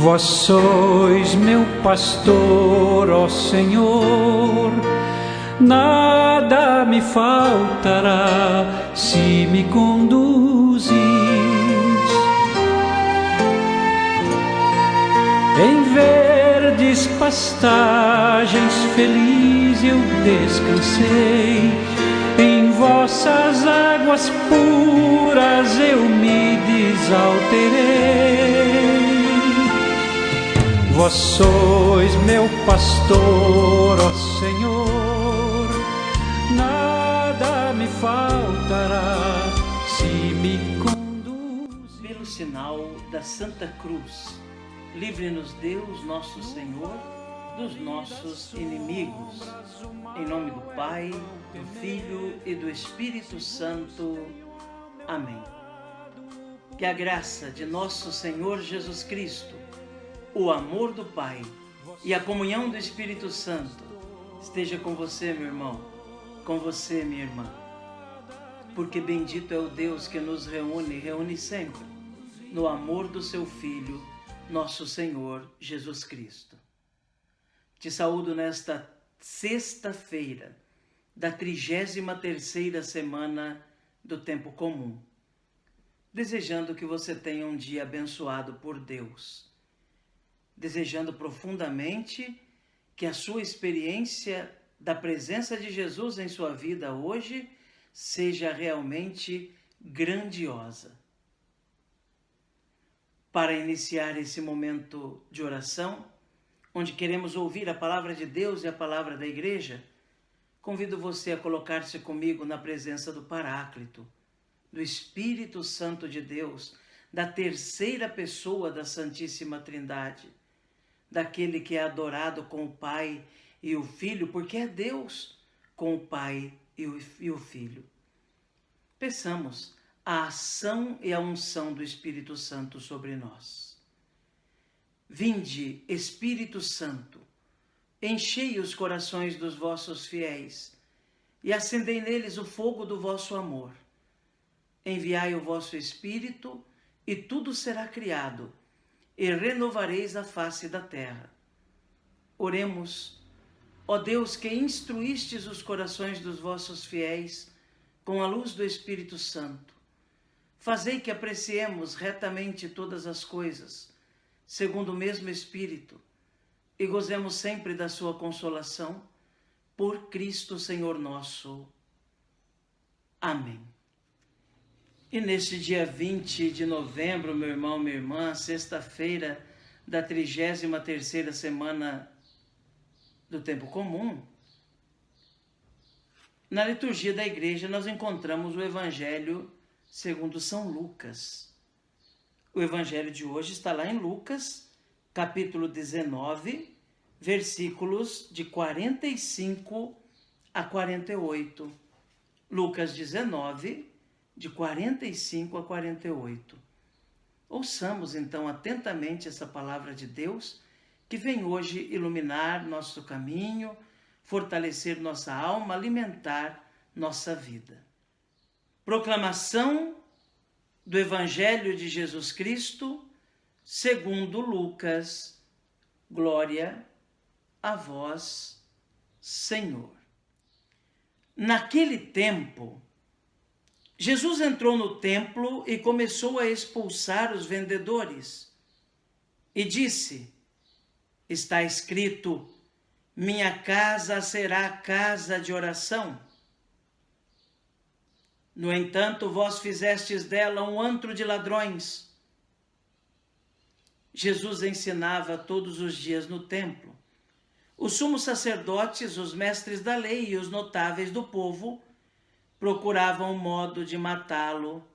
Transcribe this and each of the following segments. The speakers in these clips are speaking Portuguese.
Vós sois meu pastor, ó Senhor, nada me faltará se me conduzis. Em verdes pastagens feliz eu descansei, em vossas águas puras eu me desalterei. Vós sois meu pastor, ó Senhor, nada me faltará se me conduzir. Pelo sinal da Santa Cruz, livre-nos Deus, nosso Senhor, dos nossos inimigos. Em nome do Pai, do Filho e do Espírito Santo. Amém. Que a graça de nosso Senhor Jesus Cristo, o amor do Pai e a comunhão do Espírito Santo esteja com você, meu irmão, com você, minha irmã. Porque bendito é o Deus que nos reúne sempre no amor do seu Filho, nosso Senhor Jesus Cristo. Te saúdo nesta sexta-feira da 33ª semana do tempo comum, desejando que você tenha um dia abençoado por Deus, desejando profundamente que a sua experiência da presença de Jesus em sua vida hoje seja realmente grandiosa. Para iniciar esse momento de oração, onde queremos ouvir a palavra de Deus e a palavra da igreja, convido você a colocar-se comigo na presença do Paráclito, do Espírito Santo de Deus, da terceira pessoa da Santíssima Trindade, daquele que é adorado com o Pai e o Filho, porque é Deus com o Pai e o Filho. Peçamos a ação e a unção do Espírito Santo sobre nós. Vinde, Espírito Santo, enchei os corações dos vossos fiéis e acendei neles o fogo do vosso amor. Enviai o vosso Espírito e tudo será criado, e renovareis a face da terra. Oremos, ó Deus, que instruístes os corações dos vossos fiéis com a luz do Espírito Santo. Fazei que apreciemos retamente todas as coisas, segundo o mesmo Espírito, e gozemos sempre da sua consolação, por Cristo Senhor nosso. Amém. E neste dia 20 de novembro, meu irmão, minha irmã, sexta-feira da 33ª semana do tempo comum, na liturgia da igreja nós encontramos o Evangelho segundo São Lucas. O Evangelho de hoje está lá em Lucas, capítulo 19, versículos de 45 a 48. Lucas 19, de 45 a 48. Ouçamos então atentamente essa palavra de Deus, que vem hoje iluminar nosso caminho, fortalecer nossa alma, alimentar nossa vida. Proclamação do Evangelho de Jesus Cristo, segundo Lucas. Glória a vós, Senhor. Naquele tempo, Jesus entrou no templo e começou a expulsar os vendedores e disse: está escrito, minha casa será casa de oração. No entanto, vós fizestes dela um antro de ladrões. Jesus ensinava todos os dias no templo. Os sumos sacerdotes, os mestres da lei e os notáveis do povo procuravam um modo de matá-lo,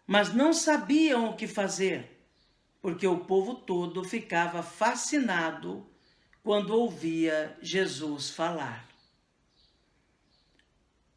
mas não sabiam o que fazer, porque o povo todo ficava fascinado quando ouvia Jesus falar.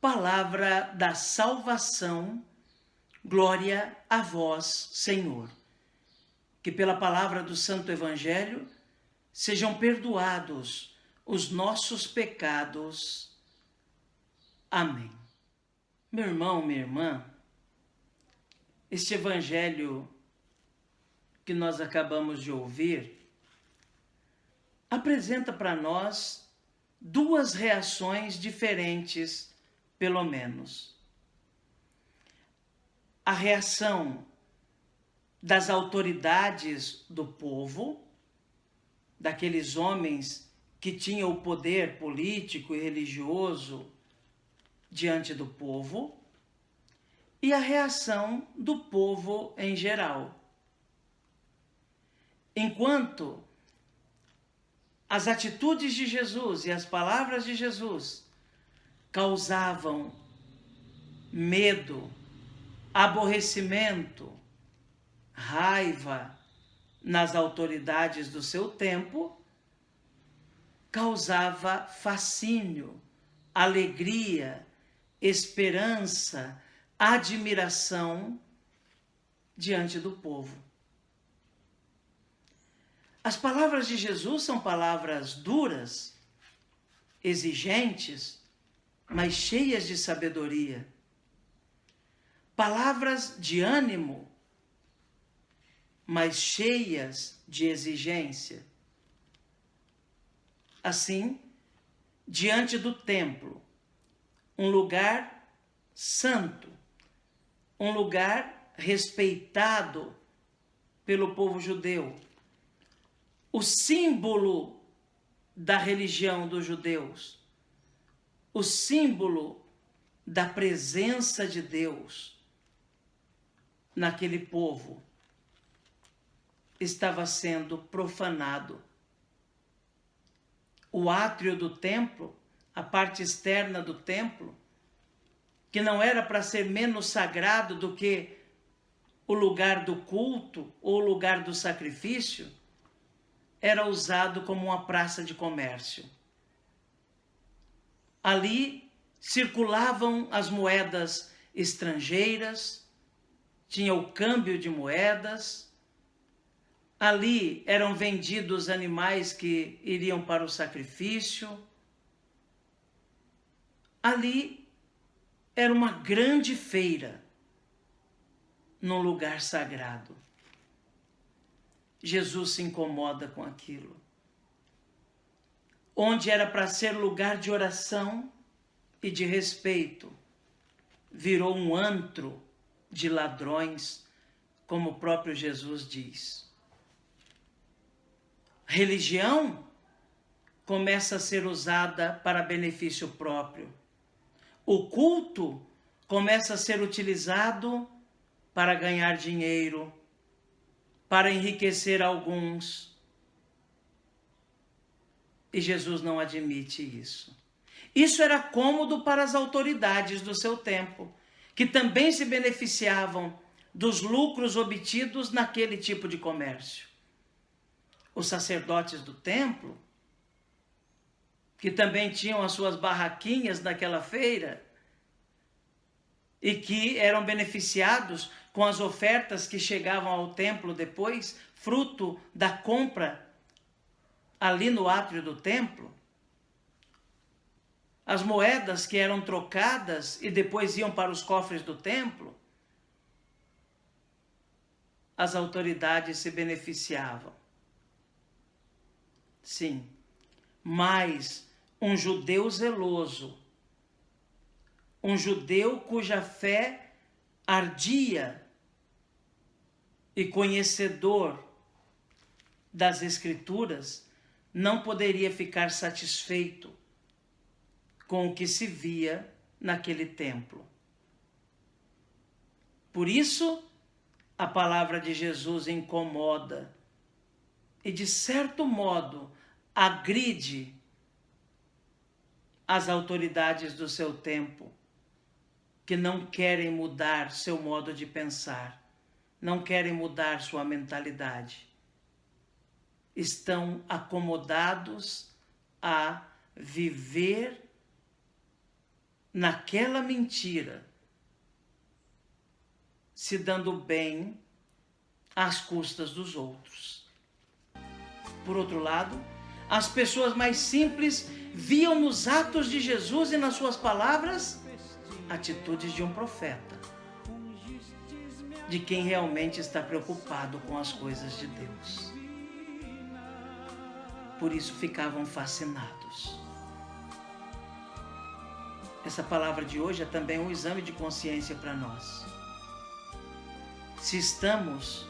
Palavra da salvação, glória a vós, Senhor. Que pela palavra do Santo Evangelho sejam perdoados os nossos pecados. Amém. Meu irmão, minha irmã, este Evangelho que nós acabamos de ouvir apresenta para nós duas reações diferentes, pelo menos. A reação das autoridades do povo, daqueles homens que tinham o poder político e religioso diante do povo, e a reação do povo em geral. Enquanto as atitudes de Jesus e as palavras de Jesus causavam medo, aborrecimento, raiva nas autoridades do seu tempo, causava fascínio, alegria, esperança, admiração diante do povo. As palavras de Jesus são palavras duras, exigentes, mas cheias de sabedoria. Palavras de ânimo, mas cheias de exigência. Assim, diante do templo, um lugar santo, um lugar respeitado pelo povo judeu, o símbolo da religião dos judeus, o símbolo da presença de Deus naquele povo, estava sendo profanado. O átrio do templo, a parte externa do templo, que não era para ser menos sagrado do que o lugar do culto ou o lugar do sacrifício, era usado como uma praça de comércio. Ali circulavam as moedas estrangeiras, tinha o câmbio de moedas, ali eram vendidos animais que iriam para o sacrifício, ali era uma grande feira num lugar sagrado. Jesus se incomoda com aquilo. Onde era para ser lugar de oração e de respeito, virou um antro de ladrões, como o próprio Jesus diz. Religião começa a ser usada para benefício próprio. O culto começa a ser utilizado para ganhar dinheiro, para enriquecer alguns. E Jesus não admite isso. Isso era cômodo para as autoridades do seu tempo, que também se beneficiavam dos lucros obtidos naquele tipo de comércio. Os sacerdotes do templo, que também tinham as suas barraquinhas naquela feira, e que eram beneficiados com as ofertas que chegavam ao templo depois, fruto da compra ali no átrio do templo. As moedas que eram trocadas e depois iam para os cofres do templo, as autoridades se beneficiavam. Sim, mas um judeu zeloso, um judeu cuja fé ardia e conhecedor das Escrituras, não poderia ficar satisfeito com o que se via naquele templo. Por isso, a palavra de Jesus incomoda e, de certo modo, agride as autoridades do seu tempo, que não querem mudar seu modo de pensar, não querem mudar sua mentalidade. Estão acomodados a viver naquela mentira, se dando bem às custas dos outros. Por outro lado, as pessoas mais simples viam nos atos de Jesus e nas suas palavras atitudes de um profeta. de quem realmente está preocupado com as coisas de Deus. Por isso ficavam fascinados. Essa palavra de hoje é também um exame de consciência para nós. Se estamos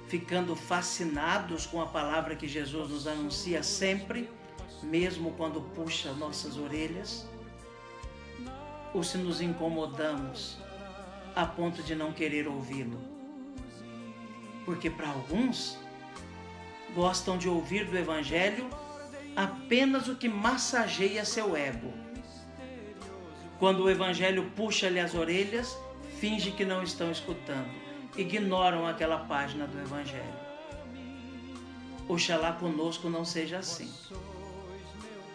ficando fascinados com a palavra que Jesus nos anuncia sempre, mesmo quando puxa nossas orelhas, ou se nos incomodamos a ponto de não querer ouvi-lo. Porque para alguns, gostam de ouvir do Evangelho apenas o que massageia seu ego. Quando o Evangelho puxa-lhe as orelhas, finge que não estão escutando, ignoram aquela página do Evangelho. Oxalá conosco não seja assim.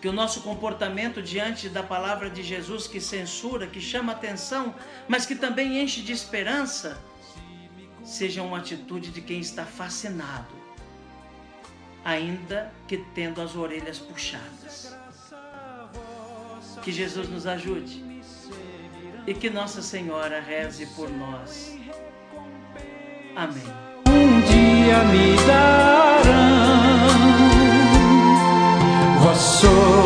Que o nosso comportamento diante da palavra de Jesus, que censura, que chama atenção, mas que também enche de esperança, seja uma atitude de quem está fascinado, ainda que tendo as orelhas puxadas. Que Jesus nos ajude e que Nossa Senhora reze por nós. Amém. Um dia me darão, vós sois